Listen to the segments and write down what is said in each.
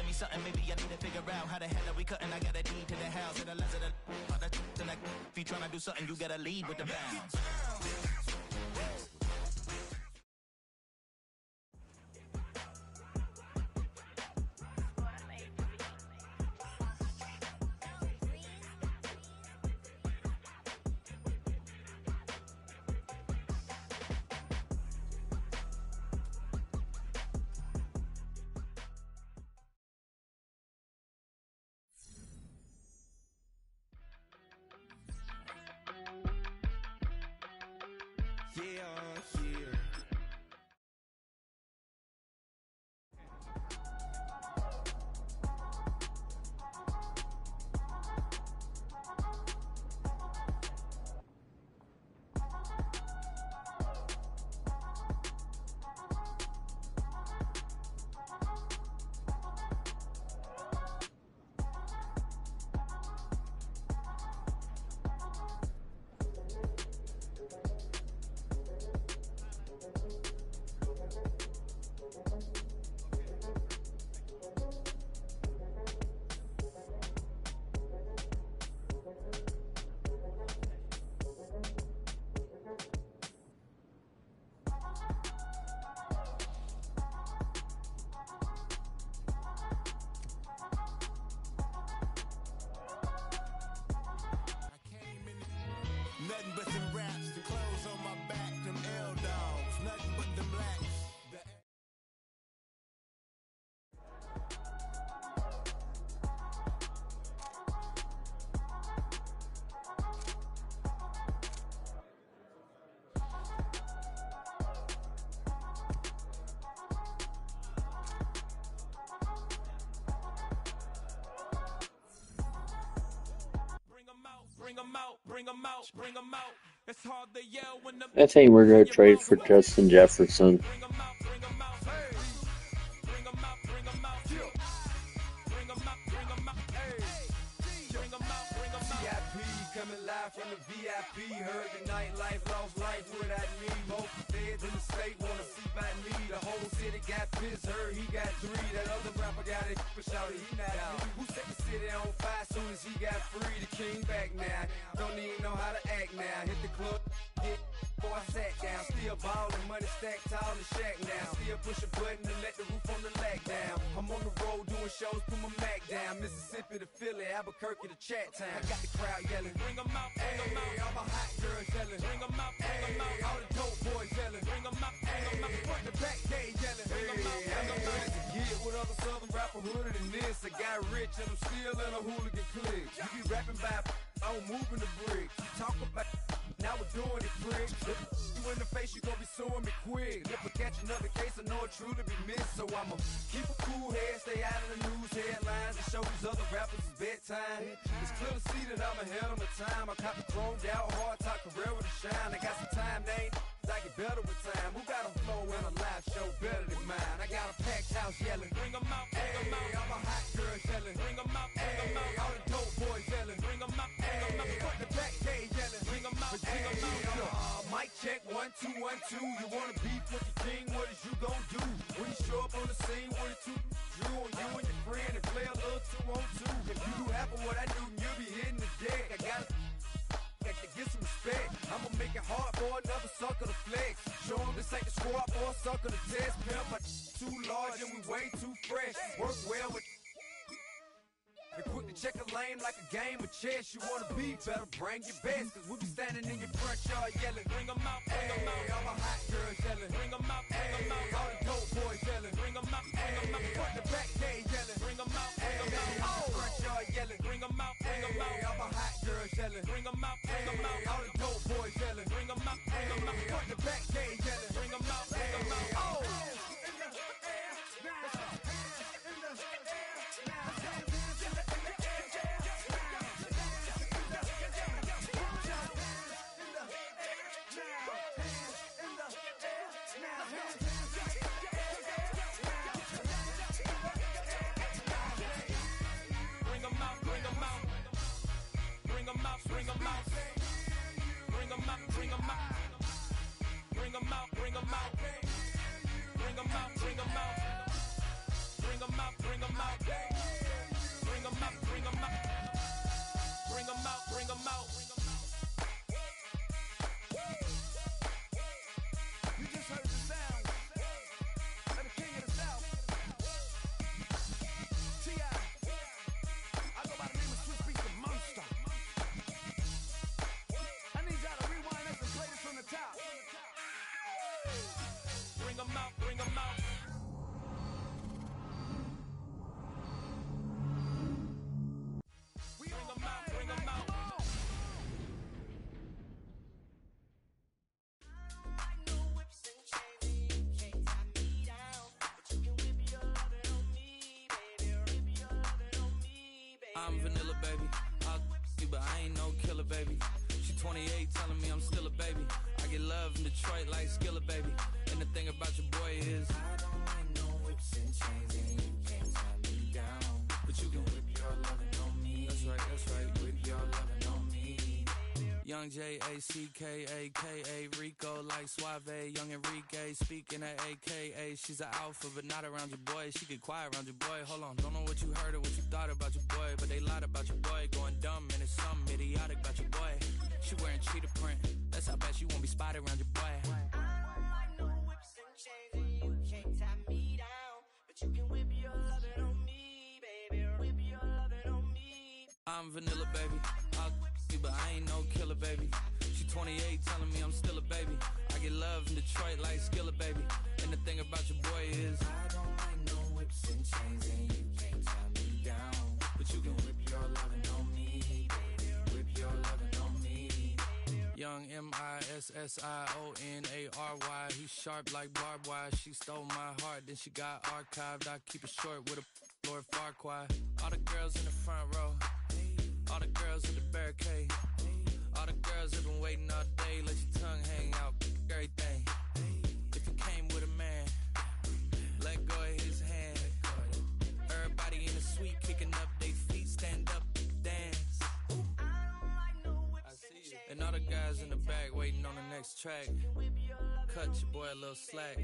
telling me something, maybe I need to figure out how the hell are we cutting. I got a deed to the house and the less of the if you trying to do something, you gotta lead with the bounds. Nothing but them raps, the clothes on my back, them L-dogs, nothing but them blacks. Bring them out. It's hard to yell when the I think we're going to trade for Justin Jefferson. Coming live from the VIP, heard the nightlife, lost life without me. Both feds in the state wanna see by me. The whole city got pissed, heard he got 3. That other rapper got it, but shouted he not out. Who set the city on fire soon as he got free? The king back now, don't even know how to act now. Hit the club, get before I sat down. Still ballin', money stacked tall in shack now. Still push a button to let the roof on the lag down. I'm on the road doing shows, put my Mac down. Mississippi to Philly, Albuquerque to Chat Town. I got the crowd yelling, bring them out, hey, all my hot girls yelling, bring them out, hey, all the dope boys yelling, bring them out, hey, front to back they yelling, bring them out, hey, to get with other southern rapper hooded than this. I got rich and I'm still in a hooligan clique. You be rapping by, I'm moving the bricks. You talk about, now we're doing it quick. You in the face, you gon' be suing me quick. If I catch another case, I know it truly be missed. So I'ma keep a cool head, stay out of the news headlines, and show these other rappers it's bedtime. It's clear to see that I'm ahead of my time. I cop the chromed out, hard top career with a shine. I got some time, name. I get better with time. Who got a flow and a live show better than mine? I got a packed house yelling, bring them out, hey, all my hot girls yelling, bring them out, hey, all the dope boys yelling, bring them out, hey, front to back they yelling, bring them out, hey, mic check 1 2 1 2. You wanna beef with the king? What is you gon' do when you show up on the scene with a 2 Drew on you and your friend and play a little 2 on 2? If you do half of what I do, you'll be hitting the deck. I gotta get some respect. I'ma make it hard for another sucker to flex. Show 'em this ain't the squad for a sucker to test. Pimp, but too large and we way too fresh. Work well with and quick to check a lane like a game of chess. You wanna be better, bring your best. Cause we be standing in your front yard yelling, bring them out, hey, all my hot girls yelling, bring them out, hey, all the dope boys yelling, bring them out, hey, front to back they yelling, bring them out, hey, front yard yelling, bring them out, hey, all my hot girls yelling, bring them out, hey, all the dope boys yelling, bring them out, hey, front to back they yelling, bring them out, oh. I'm vanilla, baby. I'll you, but I ain't no killer, baby. She 28, telling me I'm still a baby. I get love in Detroit like Skillet, baby. And the thing about your boy is I don't like no whips and chains, and you can't tie me down. But you can whip your lovin' on me. That's right, whip your lovin' on me. Young J-A-C-K-A-K-A, Rico like Suave, young Enrique, speaking at AKA. She's an alpha, but not around your boy. She get quiet around your boy. Hold on, don't know what you heard or what you thought about your boy, but they lied about your boy, going dumb, and it's something idiotic about your boy. She wearing cheetah print, that's how bad she won't be spotted around your boy. I don't like no whips and chains, and you can't tie me down, but you can whip your lovin' on me, baby, whip your lovin' on me. I'm vanilla, baby. I'll you, but I ain't no killer, baby. She 28, telling me I'm still a baby. I get love in Detroit like Skillet, baby. And the thing about your boy is I don't like no whips and chains, and you can't tie me down, but you can whip your lovin' on me, baby. Whip your lovin' on me. Young M-I-S-S-I-O-N-A-R-Y. He's sharp like barbed wire. She stole my heart, then she got archived. I keep it short with a Lord Farquhar. All the girls in the front row, all the girls at the barricade, all the girls have been waiting all day. Let your tongue hang out, everything. If you came with a man, let go of his hand. Everybody in the suite kicking up their feet, stand up, dance. I see you. And all the guys in the back waiting on the next track. Cut your boy a little slack.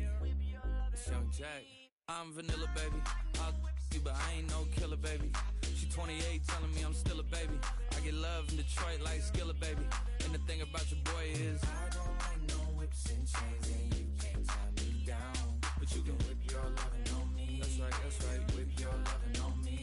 It's Young Jack. I'm vanilla, baby. I'll you, but I ain't no killer, baby. She 28, telling me I'm still a baby. I get love in Detroit like Skillet, baby. And the thing about your boy is I don't like no whips and chains, and you can't tie me down, but you can whip your lovin' on me. That's right, whip your lovin' on me.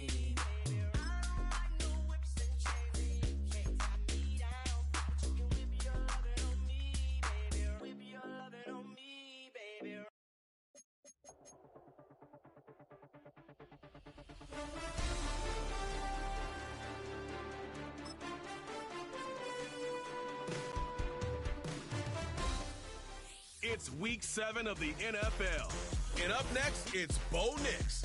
It's week 7 of the NFL. And up next, it's Bo Nix.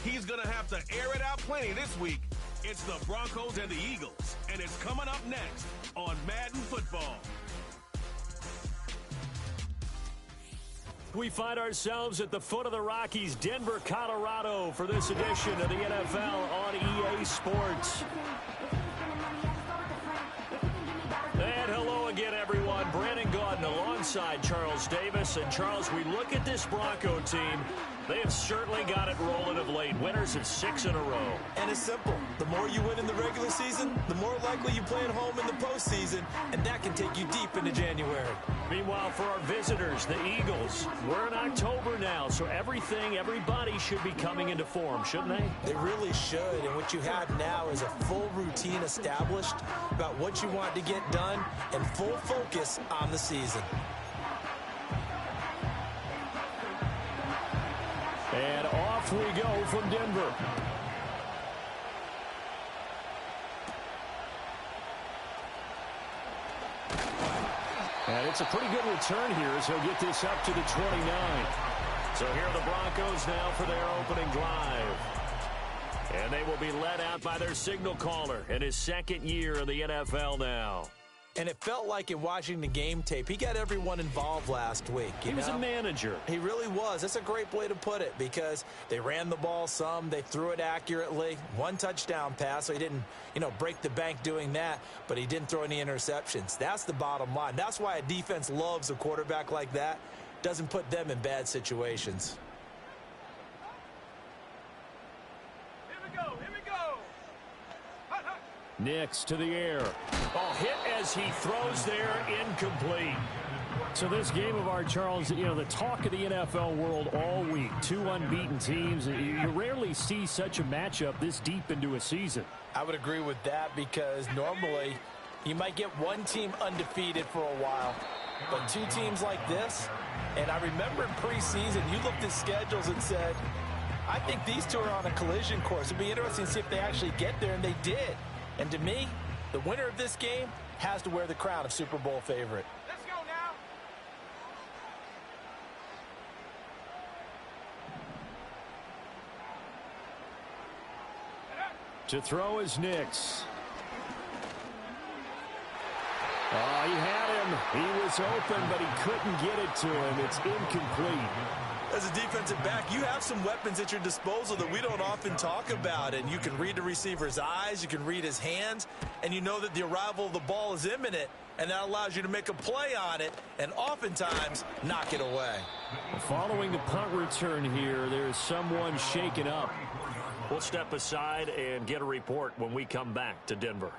He's going to have to air it out plenty this week. It's the Broncos and the Eagles. And it's coming up next on Madden Football. We find ourselves at the foot of the Rockies, Denver, Colorado, for this edition of the NFL on EA Sports. And hello again, everyone. Brandon Gaudin alongside Charles Davis. And Charles, we look at this Bronco team. They have certainly got it rolling of late. Winners of 6 in a row. And it's simple. The more you win in the regular season, the more likely you play at home in the postseason, and that can take you deep into January. Meanwhile, for our visitors, the Eagles, we're in October now, so everybody should be coming into form, shouldn't they? They really should, and what you have now is a full routine established about what you want to get done and full focus on the season. And off we go from Denver. And it's a pretty good return here as he'll get this up to the 29. So here are the Broncos now for their opening drive. And they will be led out by their signal caller in his second year in the NFL now. And it felt like in watching the game tape, he got everyone involved last week. He was a manager. He really was. That's a great way to put it because they ran the ball some. They threw it accurately. 1 touchdown pass, so he didn't, break the bank doing that, but he didn't throw any interceptions. That's the bottom line. That's why a defense loves a quarterback like that. Doesn't put them in bad situations. Here we go. Nix to the air. Oh, hit as he throws there, incomplete. So this game of our Charles, the talk of the NFL world all week. 2 unbeaten teams. You rarely see such a matchup this deep into a season. I would agree with that because normally you might get one team undefeated for a while, but 2 teams like this, and I remember in preseason you looked at schedules and said, I think these 2 are on a collision course. It'd be interesting to see if they actually get there, and they did. And to me, the winner of this game has to wear the crown of Super Bowl favorite. Let's go now. To throw is Nix. Oh, he had him. He was open, but he couldn't get it to him. It's incomplete. As a defensive back, you have some weapons at your disposal that we don't often talk about. And you can read the receiver's eyes, you can read his hands, and you know that the arrival of the ball is imminent. And that allows you to make a play on it and oftentimes knock it away. Following the punt return here, there's someone shaken up. We'll step aside and get a report when we come back to Denver.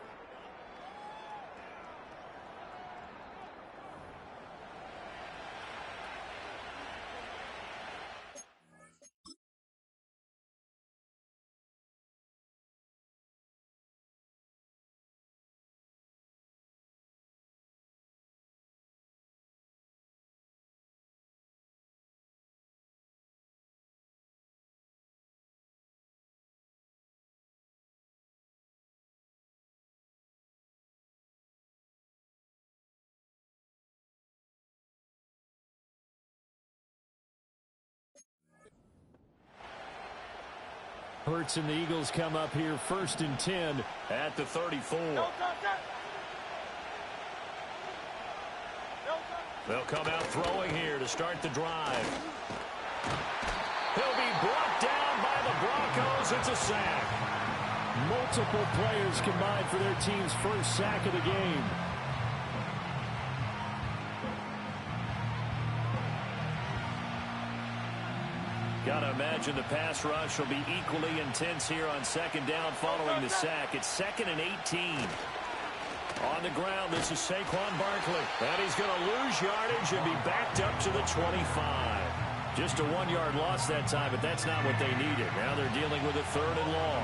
Hurts and the Eagles come up here 1st and 10 at the 34. They'll come out throwing here to start the drive. He'll be brought down by the Broncos. It's a sack. Multiple players combined for their team's first sack of the game. Gotta imagine the pass rush will be equally intense here on 2nd down following the sack. It's 2nd and 18. On the ground, this is Saquon Barkley. And he's going to lose yardage and be backed up to the 25. Just a 1-yard loss that time, but that's not what they needed. Now they're dealing with a 3rd and long.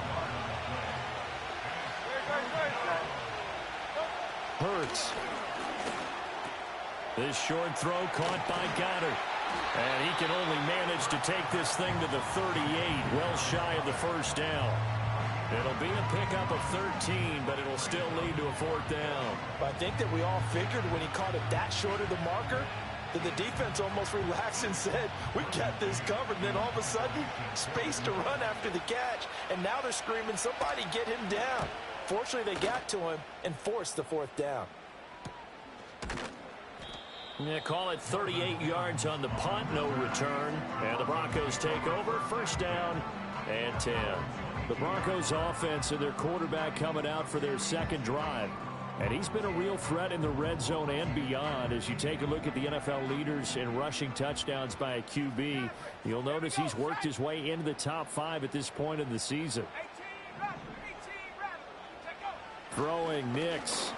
Hurts. This short throw caught by Goddard. And he can only manage to take this thing to the 38, well shy of the 1st down. It'll be a pickup of 13, but it'll still lead to a 4th down. I think that we all figured when he caught it that short of the marker that the defense almost relaxed and said, we got this covered. And then all of a sudden, space to run after the catch. And now they're screaming, somebody get him down. Fortunately, they got to him and forced the 4th down. Yeah, call it 38 yards on the punt, no return. And the Broncos take over, 1st down and 10. The Broncos offense and their quarterback coming out for their 2nd drive. And he's been a real threat in the red zone and beyond. As you take a look at the NFL leaders in rushing touchdowns by a QB, you'll notice he's worked his way into the top 5 at this point in the season. Throwing Nix.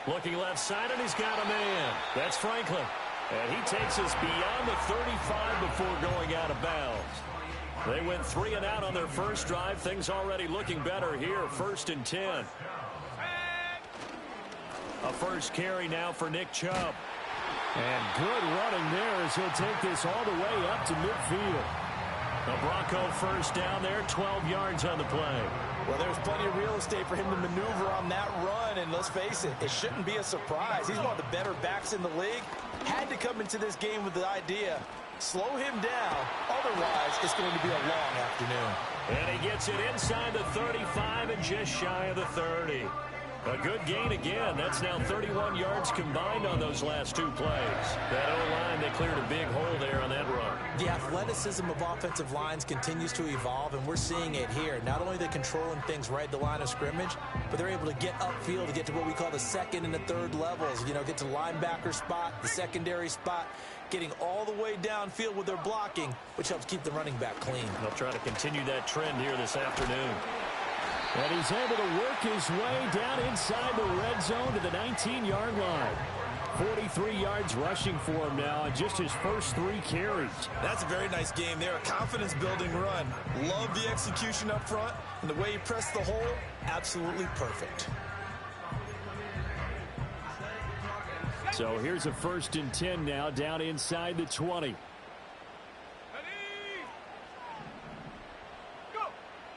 Looking left side, and he's got a man. That's Franklin. And he takes us beyond the 35 before going out of bounds. They went 3 and out on their first drive. Things already looking better here. 1st and 10. A first carry now for Nick Chubb. And good running there as he'll take this all the way up to midfield. The Bronco 1st down there, 12 yards on the play. Well, there's plenty of real estate for him to maneuver on that run, and let's face it, it shouldn't be a surprise. He's one of the better backs in the league. Had to come into this game with the idea, slow him down, otherwise it's going to be a long afternoon. And he gets it inside the 35 and just shy of the 30. A good gain again. That's now 31 yards combined on those last 2 plays. That O-line, they cleared a big hole there on that run. The athleticism of offensive lines continues to evolve, and we're seeing it here. Not only are they controlling things right at the line of scrimmage, but they're able to get upfield to get to what we call the 2nd and the 3rd levels. You know, get to linebacker spot, the secondary spot, getting all the way downfield with their blocking, which helps keep the running back clean. They'll try to continue that trend here this afternoon. And he's able to work his way down inside the red zone to the 19-yard line. 43 yards rushing for him now in just his first 3 carries. That's a very nice game there, a confidence-building run. Love the execution up front, and the way he pressed the hole, absolutely perfect. So here's a 1st and 10 now down inside the 20.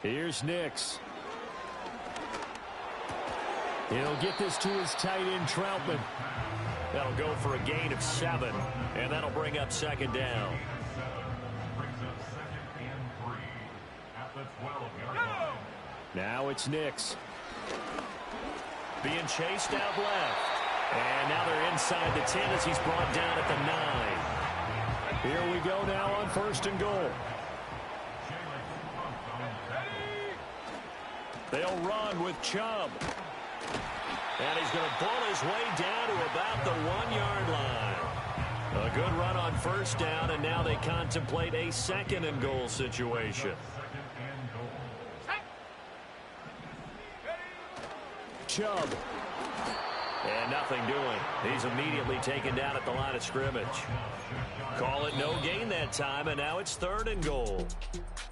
Here's Nix. He'll get this to his tight end, Troutman. That'll go for a gain of 7, and that'll bring up 2nd down. Now it's Nix. Being chased out left. And now they're inside the 10 as he's brought down at the 9. Here we go now on 1st and goal. They'll run with Chubb. And he's going to pull his way down to about the 1-yard line. A good run on 1st down, and now they contemplate a 2nd and goal situation. Chubb. And nothing doing. He's immediately taken down at the line of scrimmage. Call it no gain that time, and now it's 3rd and goal.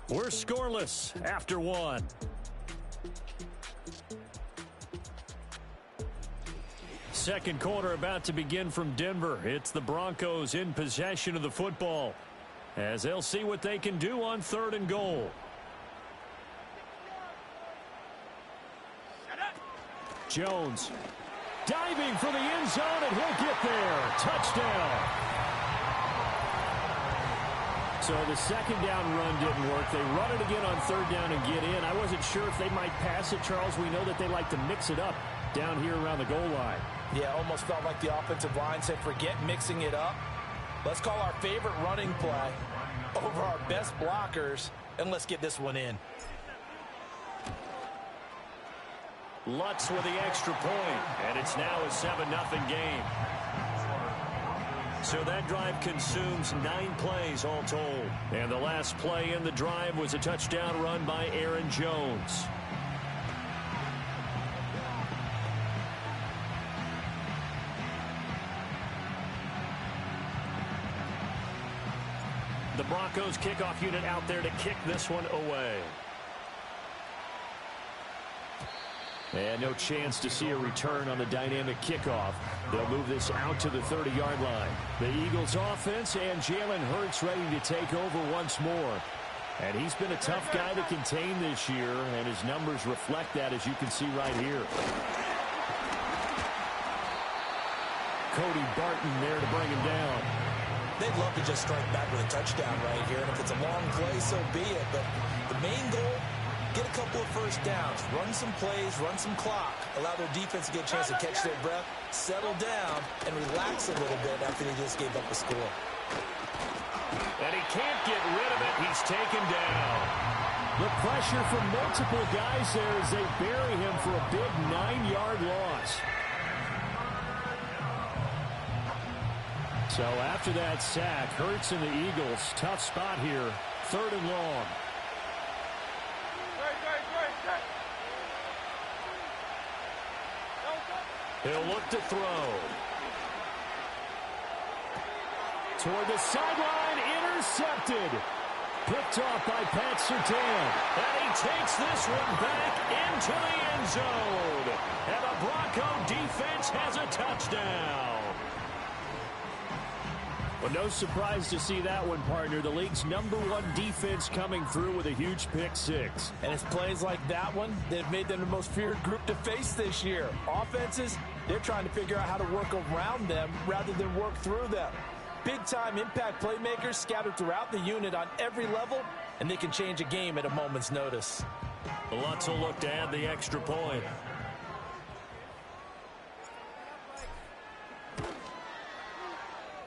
We're scoreless after 1. Second quarter about to begin from Denver. It's the Broncos in possession of the football as they'll see what they can do on 3rd and goal. Jones diving for the end zone, and he'll get there. Touchdown. So the 2nd down run didn't work. They run it again on 3rd down and get in. I wasn't sure if they might pass it, Charles. We know that they like to mix it up down here around the goal line. Yeah, almost felt like the offensive line said, forget mixing it up. Let's call our favorite running play over our best blockers, and let's get this one in. Lutz with the extra point, and it's now a 7-0 game. So that drive consumes 9 plays all told. And the last play in the drive was a touchdown run by Aaron Jones. The Broncos kickoff unit out there to kick this one away. And no chance to see a return on the dynamic kickoff. They'll move this out to the 30-yard line. The Eagles offense and Jalen Hurts ready to take over once more. And he's been a tough guy to contain this year, and his numbers reflect that, as you can see right here. Cody Barton there to bring him down. They'd love to just strike back with a touchdown right here, and if it's a long play, so be it. But the main goal, get a couple of first downs, run some plays, run some clock, allow their defense to get a chance to catch their breath, settle down, and relax a little bit after they just gave up a score. And he can't get rid of it. He's taken down. The pressure from multiple guys there as they bury him for a big 9-yard loss. So after that sack, Hurts and the Eagles, tough spot here, 3rd and long. He'll look to throw. Toward the sideline, intercepted. Picked off by Pat Surtain. And he takes this one back into the end zone. And the Bronco defense has a touchdown. Well, no surprise to see that one, partner. The league's #1 defense coming through with a huge pick 6. And it's plays like that one that have made them the most feared group to face this year. Offenses, they're trying to figure out how to work around them rather than work through them. Big-time impact playmakers scattered throughout the unit on every level, and they can change a game at a moment's notice. Lutz will look to add the extra point.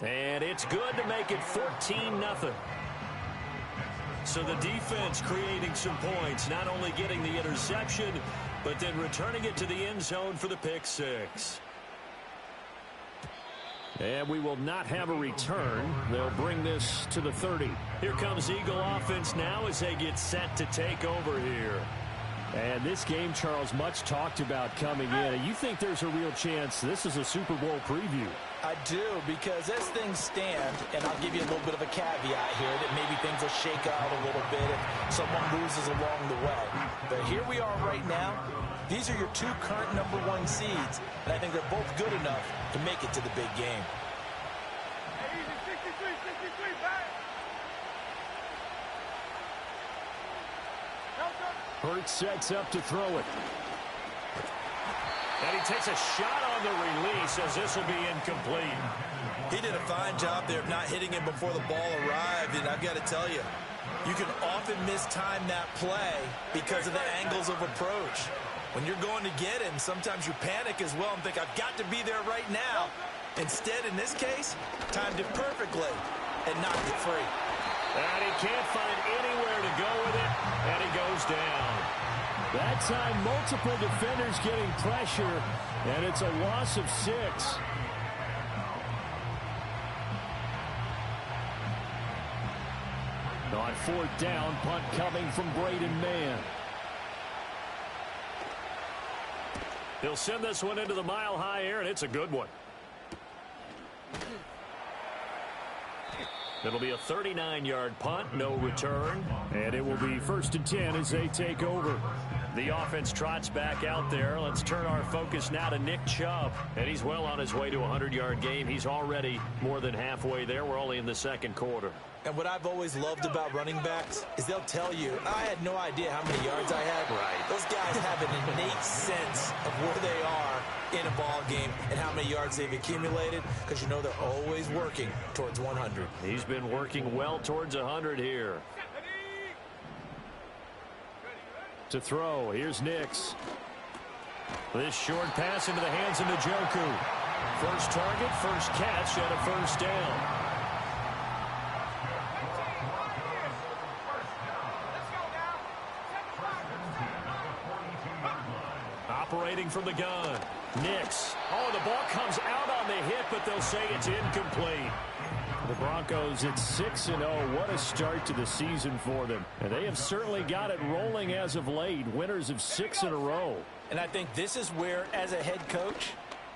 And it's good to make it 14-0. So the defense creating some points, not only getting the interception, but then returning it to the end zone for the pick 6. And we will not have a return. They'll bring this to the 30. Here comes Eagle offense now as they get set to take over here. And this game, Charles, much talked about coming in. And you think there's a real chance this is a Super Bowl preview? I do, because as things stand, and I'll give you a little bit of a caveat here, that maybe things will shake out a little bit if someone loses along the way. But here we are right now. These are your 2 current #1 seeds, and I think they're both good enough to make it to the big game. Hurts sets up to throw it. And he takes a shot on the release as this will be incomplete. He did a fine job there of not hitting it before the ball arrived, and I've got to tell you, you can often mistime that play because of the angles of approach. When you're going to get him, sometimes you panic as well and think, I've got to be there right now. Instead, in this case, timed it perfectly and knocked it free. And he can't find anywhere to go with it, and he goes down. That time, multiple defenders getting pressure, and it's a loss of 6. On 4th down, punt coming from Braden Mann. He'll send this one into the mile-high air, and it's a good one. It'll be a 39-yard punt, no return, and it will be 1st and 10 as they take over. The offense trots back out there. Let's turn our focus now to Nick Chubb, and he's well on his way to a 100-yard game. He's already more than halfway there. We're only in the 2nd quarter. And what I've always loved about running backs is they'll tell you, I had no idea how many yards I had. Right. Those guys have an innate sense of where they are in a ball game and how many yards they've accumulated, because you know they're always working towards 100. He's been working well towards 100 here. To throw, here's Nix. This short pass into the hands of Njoku. First target, first catch, and a 1st down. Operating from the gun. Nix. Oh, the ball comes out on the hit, but they'll say it's incomplete. The Broncos at 6-0. What a start to the season for them. And they have certainly got it rolling as of late. Winners of 6 in a row. And I think this is where, as a head coach,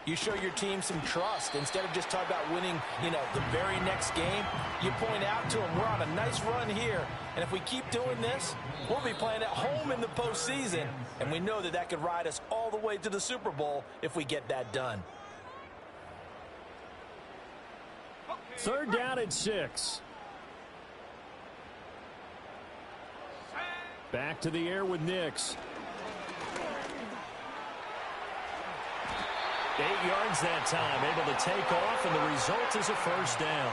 you show your team some trust. Instead of just talking about winning, the very next game, you point out to them, we're on a nice run here. And if we keep doing this, we'll be playing at home in the postseason. And we know that could ride us all the way to the Super Bowl if we get that done. 3rd down and 6. Back to the air with Nix. 8 yards that time, able to take off, and the result is a 1st down.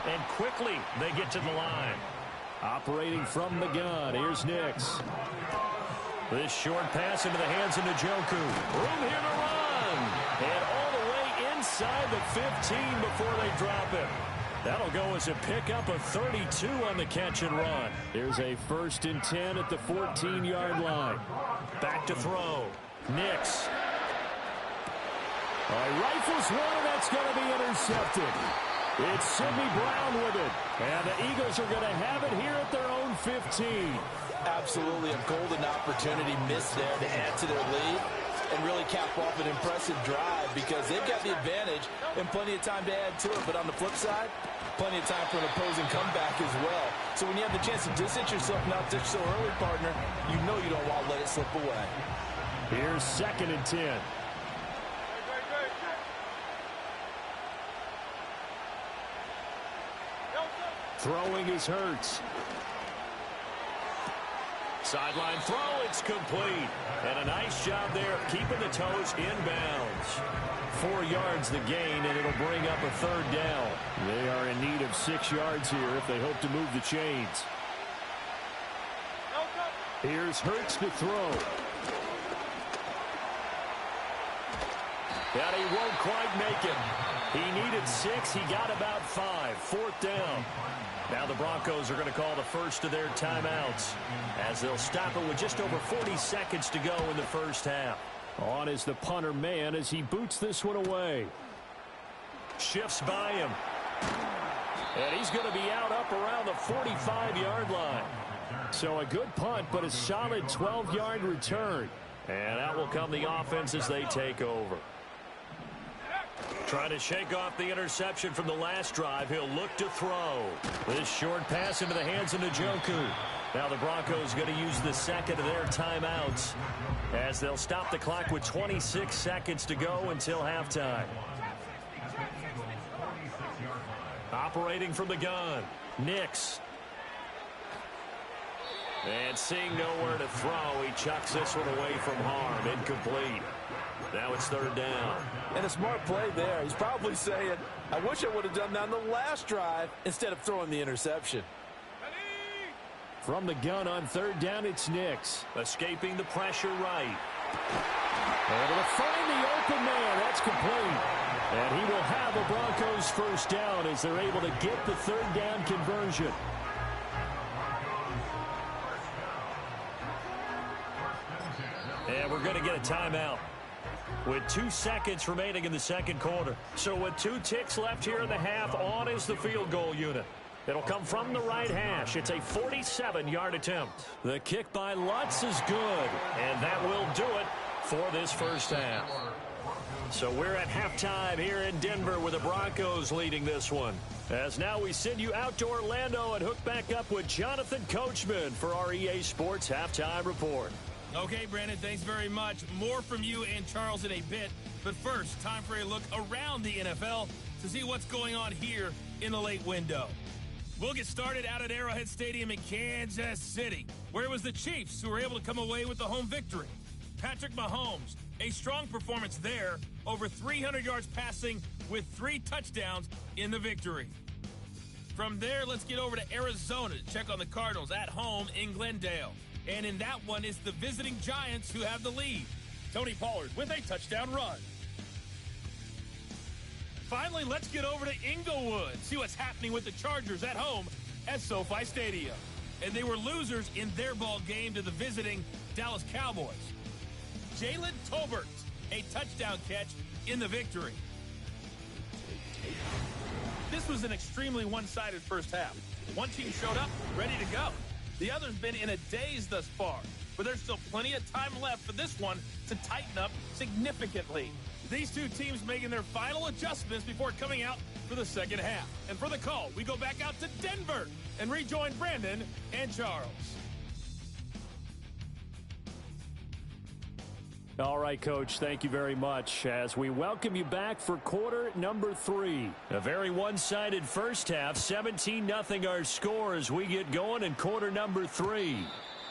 And quickly, they get to the line. Operating from the gun, here's Nix. This short pass into the hands of Njoku. Room here to run. And all the way inside the 15 before they drop him. That'll go as a pickup of 32 on the catch and run. There's a 1st and 10 at the 14-yard line. Back to throw. Nix. Rifles one, and that's going to be intercepted. It's Sidney Brown with it. And the Eagles are going to have it here at their own 15. Absolutely a golden opportunity missed there to add to their lead and really cap off an impressive drive, because they've got the advantage and plenty of time to add to it. But on the flip side, plenty of time for an opposing comeback as well. So when you have the chance to distance yourself not ditch so early, partner, you know you don't want to let it slip away. Here's 2nd and 10. Throwing is Hurts. Sideline throw, it's complete. And a nice job there of keeping the toes inbounds. 4 yards the gain, and it'll bring up a 3rd down. They are in need of 6 yards here if they hope to move the chains. Here's Hurts to throw. And he won't quite make it. He needed 6. He got about 5. 4th down. Now the Broncos are going to call the first of their timeouts, as they'll stop it with just over 40 seconds to go in the 1st half. On is the punter man as he boots this one away. Shifts by him. And he's going to be out up around the 45-yard line. So a good punt, but a solid 12-yard return. And out will come the offense as they take over. Trying to shake off the interception from the last drive. He'll look to throw. This short pass into the hands of Njoku. Now the Broncos going to use the 2nd of their timeouts, as they'll stop the clock with 26 seconds to go until halftime. Operating from the gun, Nix. And seeing nowhere to throw, he chucks this one away from harm. Incomplete. Now it's third down. And a smart play there. He's probably saying, I wish I would have done that on the last drive instead of throwing the interception. From the gun on third down, it's Nix. Escaping the pressure right. Able to find the open man. That's complete. And he will have a Broncos first down as they're able to get the third down conversion. And we're going to get a timeout with 2 seconds remaining in the second quarter. So with 2 ticks left here in the half, on is the field goal unit. It'll come from the right hash. It's a 47-yard attempt. The kick by Lutz is good, and that will do it for this first half. So we're at halftime here in Denver with the Broncos leading this one. As now we send you out to Orlando and hook back up with Jonathan Coachman for our EA Sports Halftime Report. Okay, Brandon, thanks very much. More from you and Charles in a bit. But first, time for a look around the NFL to see what's going on here in the late window. We'll get started out at Arrowhead Stadium in Kansas City, where it was the Chiefs who were able to come away with the home victory. Patrick Mahomes, a strong performance there, over 300 yards passing with 3 touchdowns in the victory. From there, let's get over to Arizona to check on the Cardinals at home in Glendale. And in that one, it's the visiting Giants who have the lead. Tony Pollard with a touchdown run. Finally, let's get over to Inglewood, see what's happening with the Chargers at home at SoFi Stadium. And they were losers in their ball game to the visiting Dallas Cowboys. Jalen Tolbert, a touchdown catch in the victory. This was an extremely one-sided first half. One team showed up, ready to go. The other's been in a daze thus far, but there's still plenty of time left for this one to tighten up significantly. These two teams making their final adjustments before coming out for the second half. And for the call, we go back out to Denver and rejoin Brandon and Charles. All right, Coach, thank you very much as we welcome you back for quarter number 3. A very one-sided first half, 17-0 our score as we get going in quarter number 3.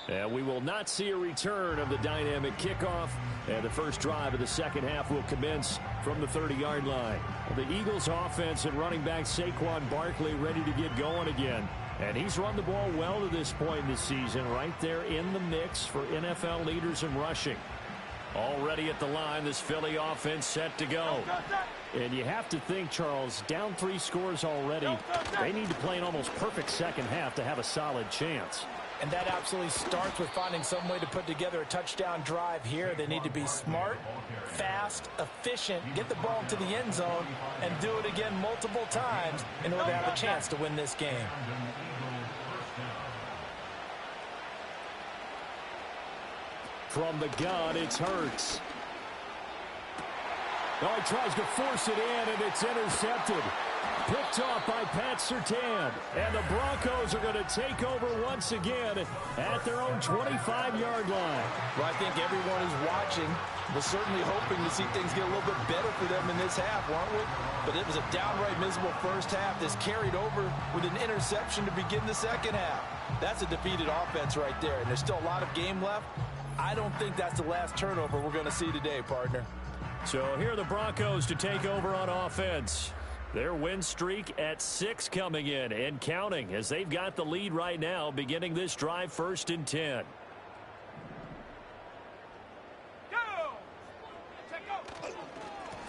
And we will not see a return of the dynamic kickoff, and the first drive of the second half will commence from the 30-yard line. The Eagles offense and running back Saquon Barkley ready to get going again. And he's run the ball well to this point in the season, right there in the mix for NFL leaders in rushing. Already at the line, this Philly offense set to go. And you have to think, Charles, down 3 scores already. They need to play an almost perfect second half to have a solid chance. And that absolutely starts with finding some way to put together a touchdown drive here. They need to be smart, fast, efficient, get the ball to the end zone, and do it again multiple times in order to have a chance to win this game. From the gun, it's Hurts. Oh, he tries to force it in, and it's intercepted. Picked off by Pat Surtain. And the Broncos are going to take over once again at their own 25-yard line. Well, I think everyone who's watching was certainly hoping to see things get a little bit better for them in this half, weren't we? But it was a downright miserable first half. This carried over with an interception to begin the second half. That's a defeated offense right there, and there's still a lot of game left. I don't think that's the last turnover we're going to see today, partner. So here are the Broncos to take over on offense. Their win streak at 6 coming in and counting as they've got the lead right now beginning this drive 1st and 10.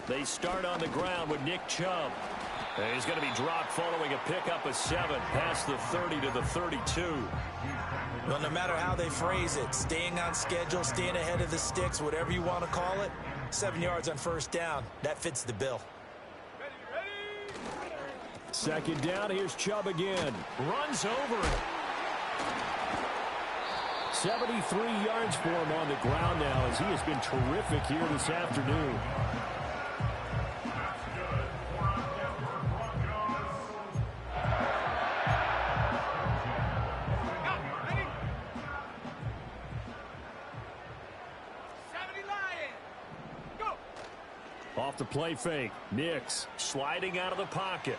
They start on the ground with Nick Chubb. And he's going to be dropped following a pickup of 7 past the 30 to the 32. Well, no matter how they phrase it, staying on schedule, staying ahead of the sticks, whatever you want to call it, 7 yards on first down, that fits the bill. Second down, here's Chubb again. Runs over it. 73 yards for him on the ground now as he has been terrific here this afternoon. Off the play fake. Nix Sliding out of the pocket.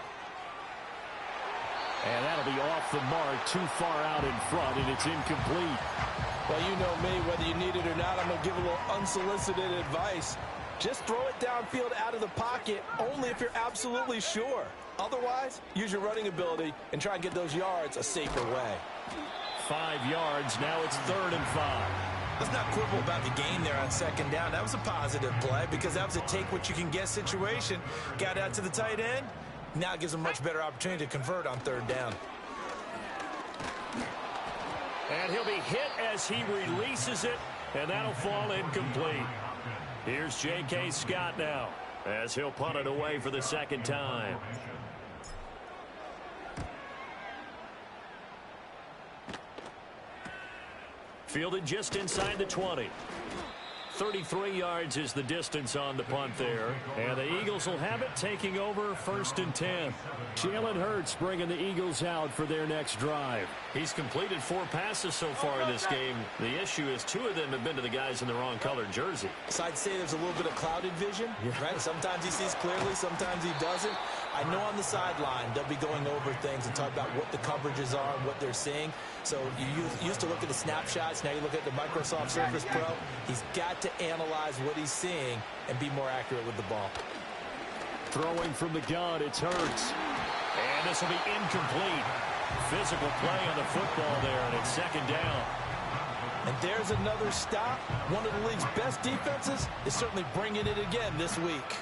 And that'll be off the mark, too far out in front, and it's incomplete. Well, you know me, whether you need it or not, I'm going to give a little unsolicited advice. Just throw it downfield out of the pocket only if you're absolutely sure. Otherwise, use your running ability and try and get those yards a safer way. 5 yards. Now it's 3rd and 5. Let's not quibble about the gain there on 2nd down. That was a positive play because that was a take-what-you-can-get situation. Got out to the tight end. Now it gives a much better opportunity to convert on 3rd down. And he'll be hit as he releases it, and that'll fall incomplete. Here's J.K. Scott now as he'll punt it away for the 2nd time. Fielded just inside the 20. 33 yards is the distance on the punt there. And the Eagles will have it, taking over 1st and 10. Jalen Hurts bringing the Eagles out for their next drive. He's completed 4 passes so far in this game. The issue is 2 of them have been to the guys in the wrong colored jersey. So I'd say there's a little bit of clouded vision, right? Sometimes he sees clearly, sometimes he doesn't. I know on the sideline they'll be going over things and talk about what the coverages are and what they're seeing. So you used to look at the snapshots. Now you look at the Microsoft Surface Pro. He's got to analyze what he's seeing and be more accurate with the ball. Throwing from the gun, it's Hurts. And this will be incomplete. Physical play on the football there, and it's 2nd down. And there's another stop. One of the league's best defenses is certainly bringing it again this week.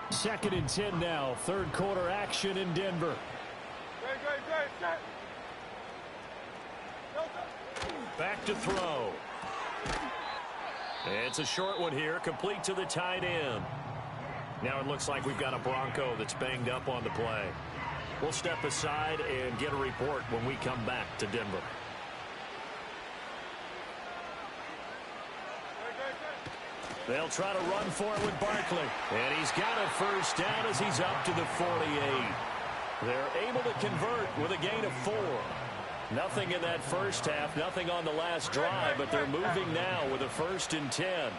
Second and 10 now. 3rd quarter action in Denver. Back to throw. It's a short one here, complete to the tight end. Now it looks like we've got a Bronco that's banged up on the play. We'll step aside and get a report when we come back to Denver. They'll try to run for it with Barkley. And he's got a 1st down as he's up to the 48. They're able to convert with a gain of 4. Nothing in that first half, nothing on the last drive, but they're moving now with a 1st and 10.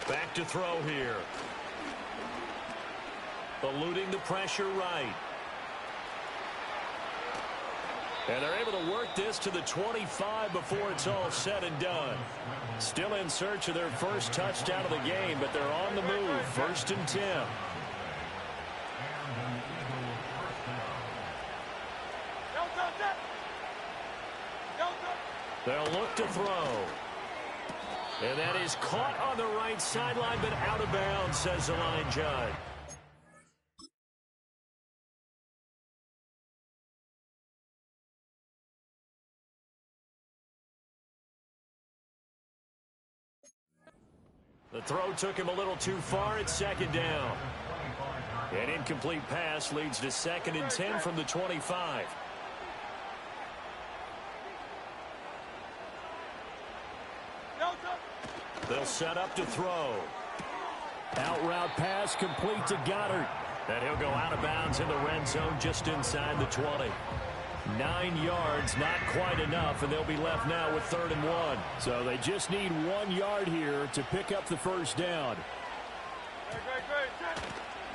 Back to throw here. Eluding the pressure right. And they're able to work this to the 25 before it's all said and done. Still in search of their first touchdown of the game, but they're on the move. 1st and 10. They'll look to throw. And that is caught on the right sideline, but out of bounds, says the line judge. The throw took him a little too far. It's 2nd down. An incomplete pass leads to 2nd and 10 from the 25. They'll set up to throw. Out route pass complete to Goddard. And he'll go out of bounds in the red zone just inside the 20. 9 yards, not quite enough, and they'll be left now with 3rd and 1. So they just need 1 yard here to pick up the 1st down.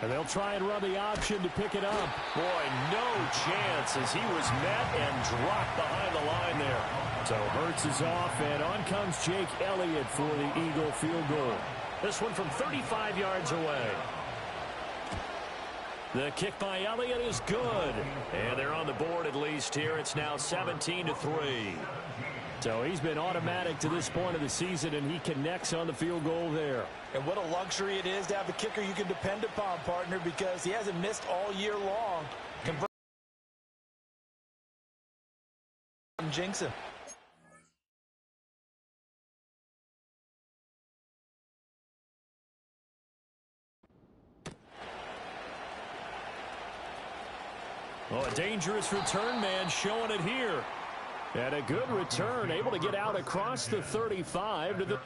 And they'll try and run the option to pick it up. Boy, no chance as he was met and dropped behind the line there. So Hurts is off, and on comes Jake Elliott for the Eagle field goal. This one from 35 yards away. The kick by Elliott is good. And they're on the board at least here. It's now 17-3. So he's been automatic to this point of the season, and he connects on the field goal there. And what a luxury it is to have a kicker you can depend upon, partner, because he hasn't missed all year long. Jinx him. Oh, a dangerous return man showing it here. And a good return, able to get out across the 35 to the...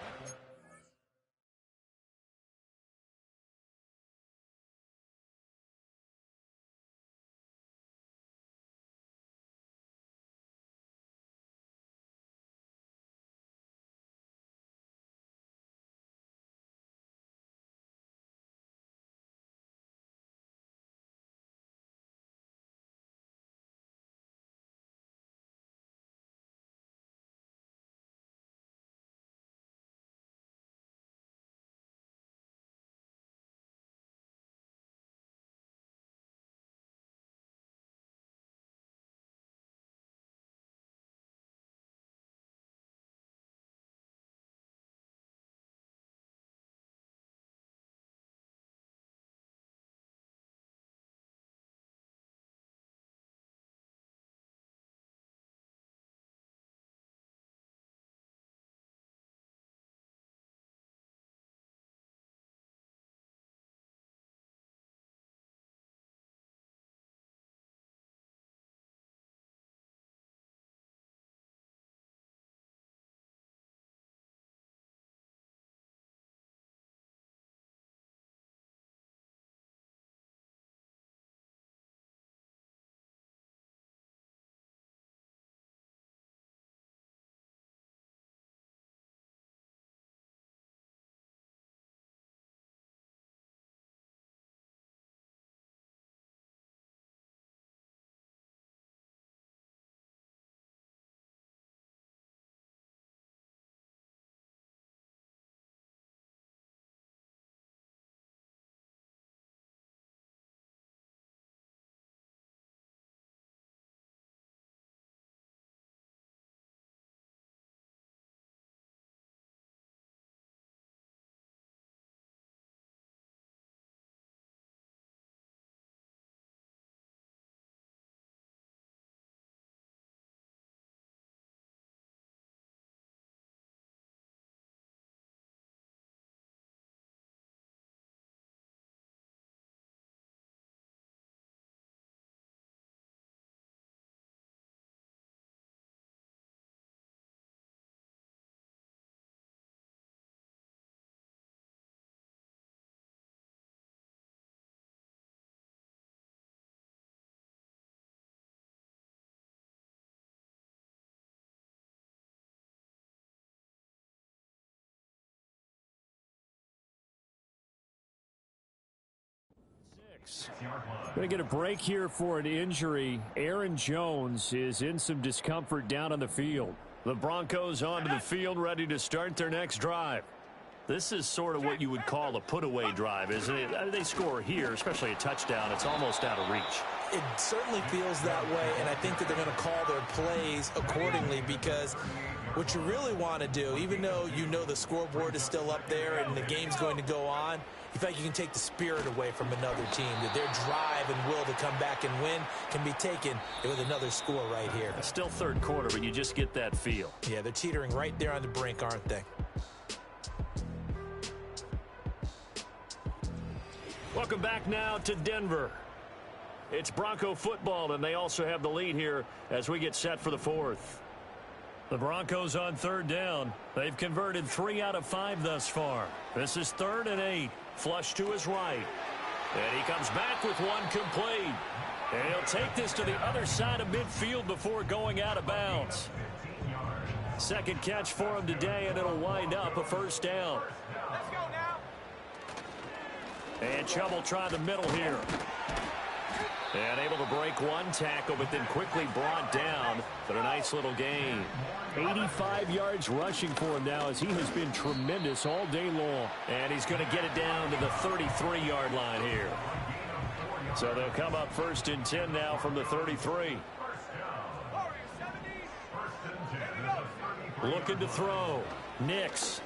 Going to get a break here for an injury. Aaron Jones is in some discomfort down on the field. The Broncos onto the field, ready to start their next drive. This is sort of what you would call a put-away drive, isn't it? They score here, especially a touchdown. It's almost out of reach. It certainly feels that way, and I think that they're going to call their plays accordingly, because what you really want to do, even though you know the scoreboard is still up there and the game's going to go on, you feel like you can take the spirit away from another team, that their drive and will to come back and win can be taken with another score right here. It's still third quarter, but you just get that feel. Yeah, they're teetering right there on the brink, aren't they? Welcome back now to Denver. It's Bronco football, and they also have the lead here as we get set for the fourth. The Broncos on third down. They've converted 3 out of 5 thus far. This is 3rd and 8. Flush to his right. And he comes back with one complete. And he'll take this to the other side of midfield before going out of bounds. Second catch for him today, and it'll wind up a first down. Let's go now. And Chubb will try the middle here. And able to break one tackle, but then quickly brought down. But a nice little gain. 85 yards rushing for him now, as he has been tremendous all day long. And he's going to get it down to the 33-yard line here. So they'll come up 1st and 10 now from the 33. Looking to throw. Nix.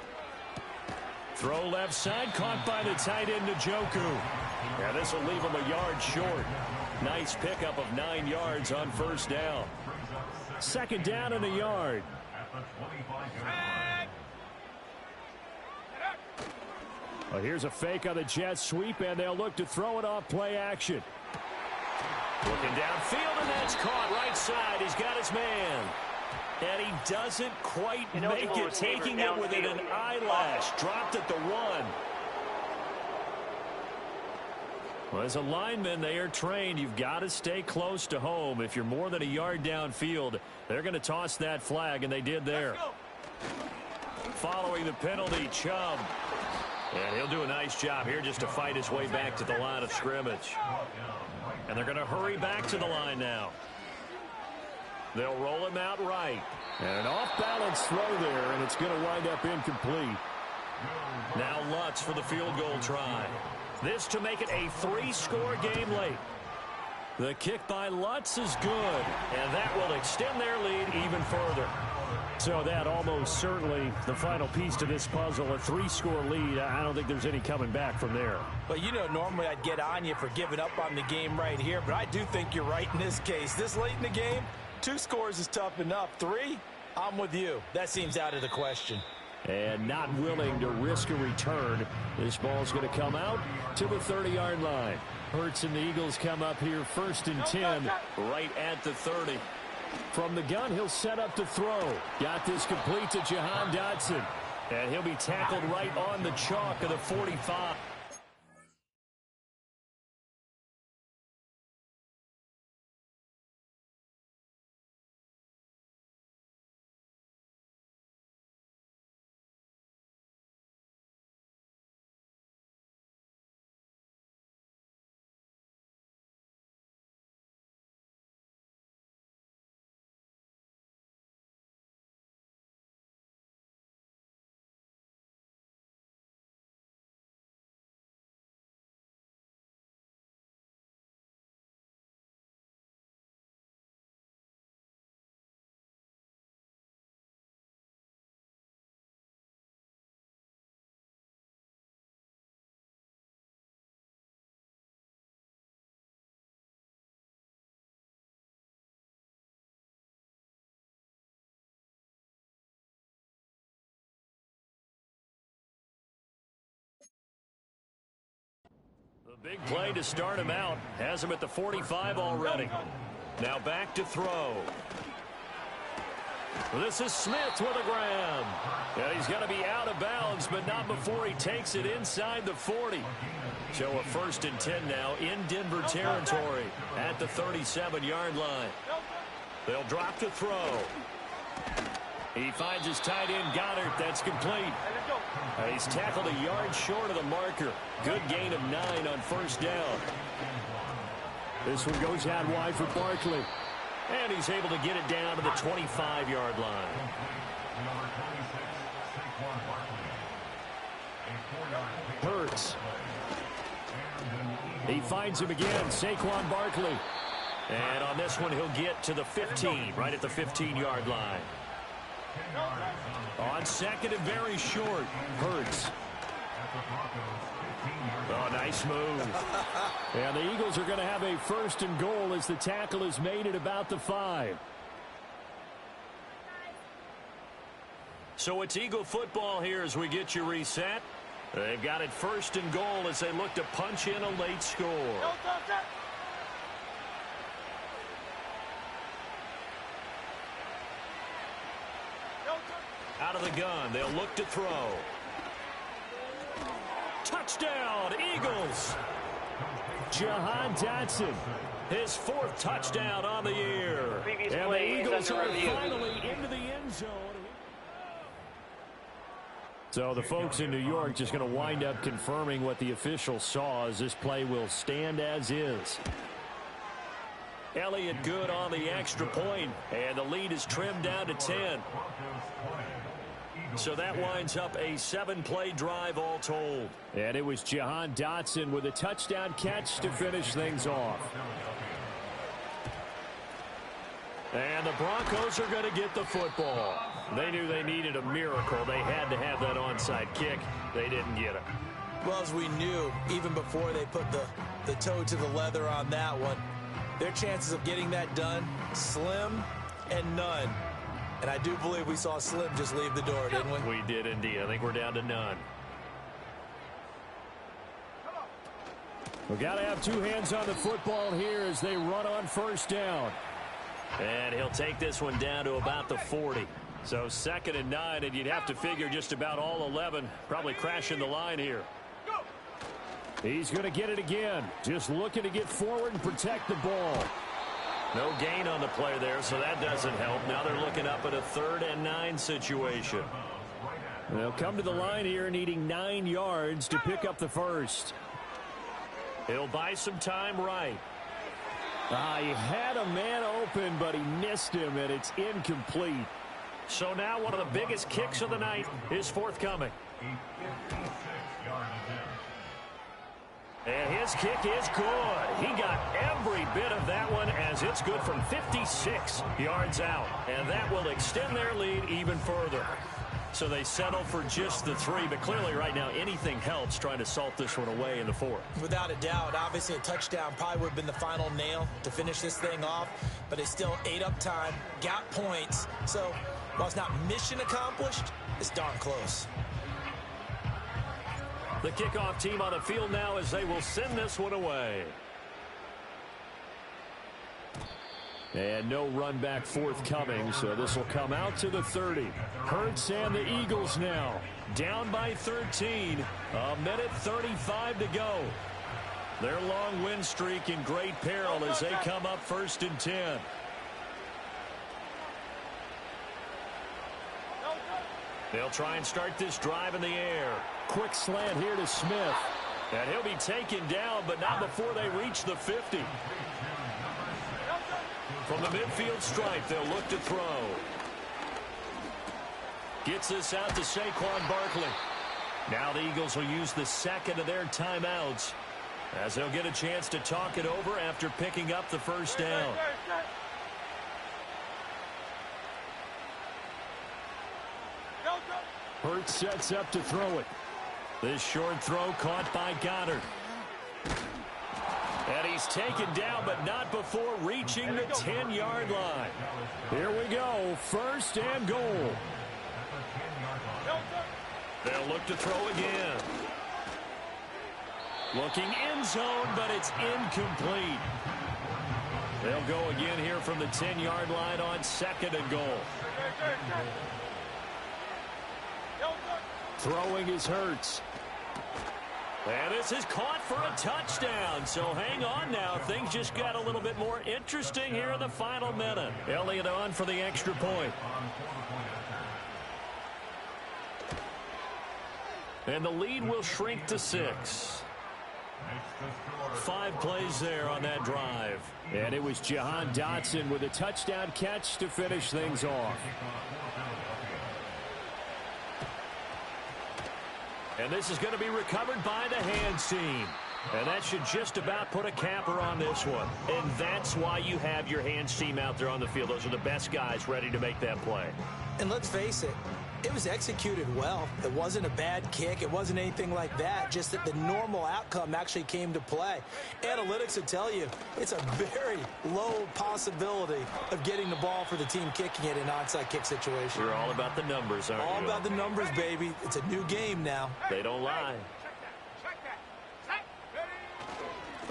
Throw left side, caught by the tight end Njoku. Yeah, this will leave him a yard short. Nice pickup of 9 yards on first down. 2nd down and a yard. Well, here's a fake on the jet sweep, and they'll look to throw it off play action. Looking downfield, and that's caught right side. He's got his man. And he doesn't quite make it, taking it within an eyelash. Dropped at the 1. Well, as a lineman, they are trained. You've got to stay close to home. If you're more than a yard downfield, they're going to toss that flag, and they did there. Following the penalty, Chubb. And he'll do a nice job here just to fight his way back to the line of scrimmage. And they're going to hurry back to the line now. They'll roll him out right. And an off-balance throw there, and it's going to wind up incomplete. Now Lutz for the field goal try. This to make it a 3-score game late. The kick by Lutz is good, and that will extend their lead even further. So that almost certainly the final piece to this puzzle, a 3-score lead. I don't think there's any coming back from there. Well, you know, normally I'd get on you for giving up on the game right here, but I do think you're right in this case. This late in the game, 2 scores is tough enough. 3, I'm with you. That seems out of the question. And not willing to risk a return. This ball's going to come out to the 30-yard line. Hurts and the Eagles come up here 1st and 10. Right at the 30. From the gun, he'll set up to throw. Got this complete to Jahan Dotson. And he'll be tackled right on the chalk of the 45. The big play to start him out. Has him at the 45 already. Now back to throw. This is Smith with a grab. And he's got to be out of bounds, but not before he takes it inside the 40. So a 1st and 10 now in Denver territory at the 37-yard line. They'll drop to throw. He finds his tight end, Goddard. That's complete. He's tackled a yard short of the marker. Good gain of 9 on 1st down. This one goes out wide for Barkley. And he's able to get it down to the 25-yard line. Hurts. He finds him again, Saquon Barkley. And on this one, he'll get to the 15, right at the 15-yard line. On 2nd and very short, Hurts. Oh, nice move. And the Eagles are going to have a 1st and goal as the tackle is made at about the 5. So it's Eagle football here as we get you reset. They've got it 1st and goal as they look to punch in a late score. Out of the gun, they'll look to throw. Touchdown, Eagles! Jahan Dotson. His 4th touchdown on the year. And the Eagles are finally into the end zone. So the folks in New York just going to wind up confirming what the official saw as this play will stand as is. Elliott good on the extra point, and the lead is trimmed down to 10. So that winds up a 7-play drive all told. And it was Jahan Dotson with a touchdown catch to finish things off. And the Broncos are going to get the football. They knew they needed a miracle. They had to have that onside kick. They didn't get it. Well, as we knew, even before they put the toe to the leather on that one, their chances of getting that done, slim and none. And I do believe we saw Slim just leave the door, didn't we? We did indeed. I think we're down to none. We've got to have two hands on the football here as they run on first down. And he'll take this one down to about the 40. So 2nd and 9, and you'd have to figure just about all 11 probably crashing the line here. He's going to get it again. Just looking to get forward and protect the ball. No gain on the play there, so that doesn't help. Now they're looking up at a 3rd and 9 situation. They'll come to the line here needing 9 yards to pick up the first. He'll buy some time right. He had a man open, but he missed him, and it's incomplete. So now one of the biggest kicks of the night is forthcoming. And his kick is good. He got every bit of that one as it's good from 56 yards out. And that will extend their lead even further. So they settle for just the 3, but clearly right now anything helps trying to salt this one away in the 4th. Without a doubt, obviously a touchdown probably would have been the final nail to finish this thing off, but it's still ate up time, got points. So while it's not mission accomplished, it's darn close. The kickoff team on the field now as they will send this one away. And no run back forthcoming, so this will come out to the 30. Hurts and the Eagles now down by 13. A minute 35 to go. Their long win streak in great peril as they come up 1st and 10. They'll try and start this drive in the air. Quick slant here to Smith. And he'll be taken down, but not before they reach the 50. From the midfield stripe, they'll look to throw. Gets this out to Saquon Barkley. Now the Eagles will use the 2nd of their timeouts as they'll get a chance to talk it over after picking up the first down. Hurts sets up to throw it. This short throw caught by Goddard. And he's taken down, but not before reaching the 10-yard line. Here we go, 1st and goal. They'll look to throw again. Looking end zone, but it's incomplete. They'll go again here from the 10-yard line on 2nd and goal. Throwing is Hurts. And this is caught for a touchdown. So hang on now. Things just got a little bit more interesting here in the final minute. Elliott on for the extra point. And the lead will shrink to 6. 5 plays there on that drive. And it was Jahan Dotson with a touchdown catch to finish things off. And this is going to be recovered by the hands team. And that should just about put a capper on this one. And that's why you have your hands team out there on the field. Those are the best guys ready to make that play. And let's face it, it was executed well. It wasn't a bad kick. It wasn't anything like that. Just that the normal outcome actually came to play. Analytics would tell you it's a very low possibility of getting the ball for the team kicking it in an onside kick situation. You're all about the numbers, aren't you? All about the numbers, baby. It's a new game now. They don't lie.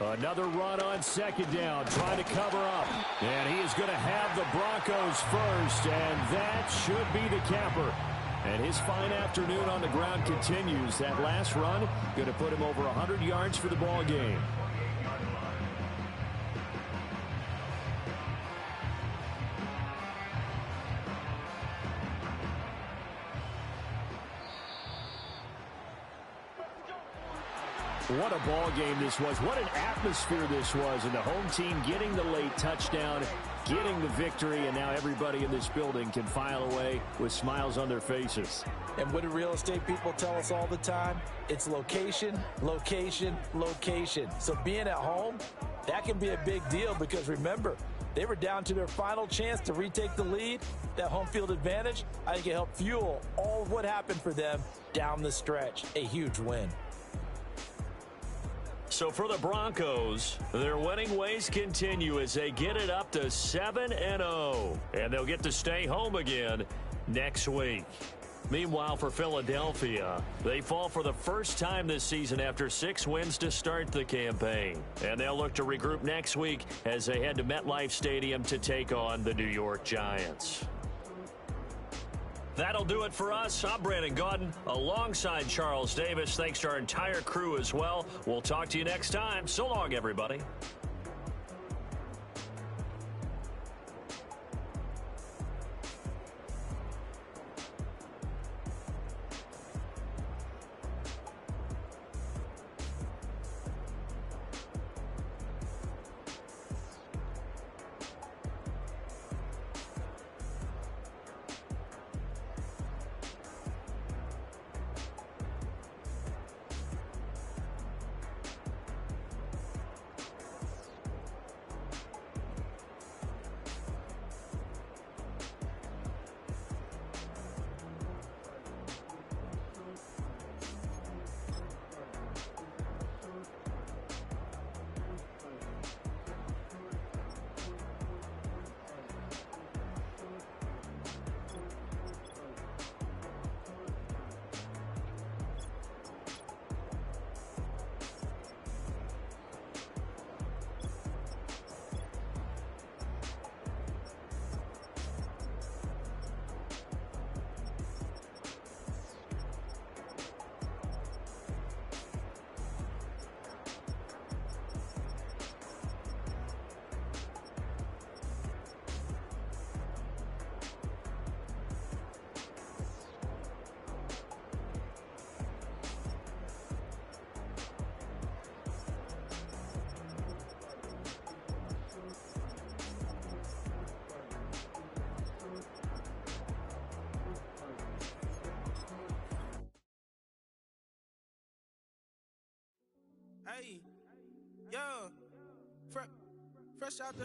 Another run on 2nd down, trying to cover up. And he is going to have the Broncos first, and that should be the capper. And his fine afternoon on the ground continues. That last run going to put him over 100 yards for the ball game. What a ball game this was. What an atmosphere this was. And the home team getting the late touchdown, getting the victory, and now everybody in this building can file away with smiles on their faces. And what do real estate people tell us all the time? It's location, location, location. So being at home, that can be a big deal because remember, they were down to their final chance to retake the lead. That home field advantage, I think it helped fuel all of what happened for them down the stretch. A huge win. So for the Broncos, their winning ways continue as they get it up to 7-0. And they'll get to stay home again next week. Meanwhile, for Philadelphia, they fall for the first time this season after 6 wins to start the campaign. And they'll look to regroup next week as they head to MetLife Stadium to take on the New York Giants. That'll do it for us. I'm Brandon Gaudin alongside Charles Davis. Thanks to our entire crew as well. We'll talk to you next time. So long, everybody. Hey, yo, fresh out the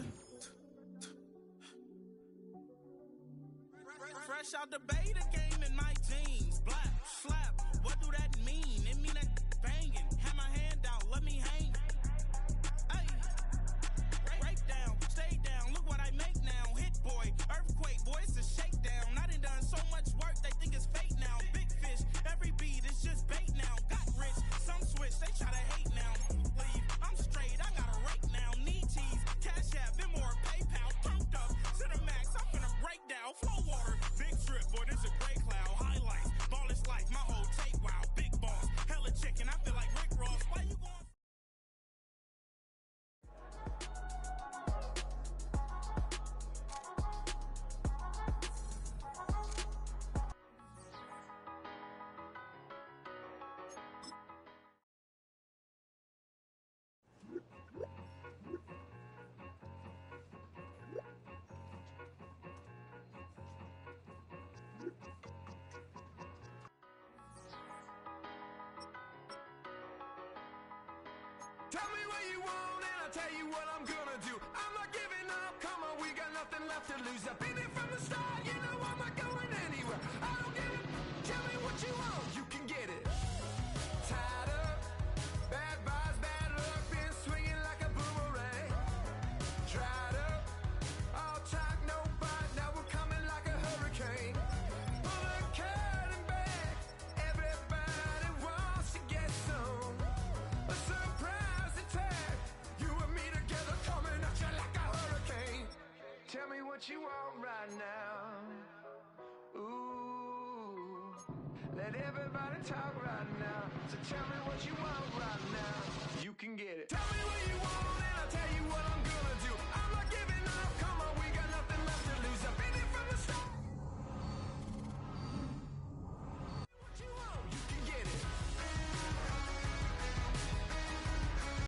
beta game in my jeans. Black slap, what do that mean? It mean that banging. Have my hand out, let me hang. Hey, break down, stay down. Look what I make now. Hit boy, earthquake, boy, it's a shakedown. I done so much work, they think it's fake now. Big fish, every beat is just bait now. Got rich, some switch, they try to hate now. Leave, I'm straight, I got a rake now. Need cheese, cash app, more PayPal. Pumped up to the max, I'm finna break down. Flow water, big trip, boy, this a gray cloud. Highlights, ball is life, my whole tape, wow. Big boss, hella chicken, I feel like Rick Ross. Why you going? Tell me what you want and I'll tell you what I'm gonna do. I'm not giving up, come on, we got nothing left to lose. I've been here from the start, you know I'm not going anywhere. I don't get it, tell me what you want, you can get it. Tied up, bad vibes, bad luck, been swinging like a boomerang. Dried up, all talk, no bite, now we're coming like a hurricane. Pull the curtain back, everybody wants to get some. A surprise attack, you and me together coming at you like a hurricane. Tell me what you want right now. Ooh, let everybody talk right now. So tell me what you want right now. You can get it. Tell me what you want and I'll tell you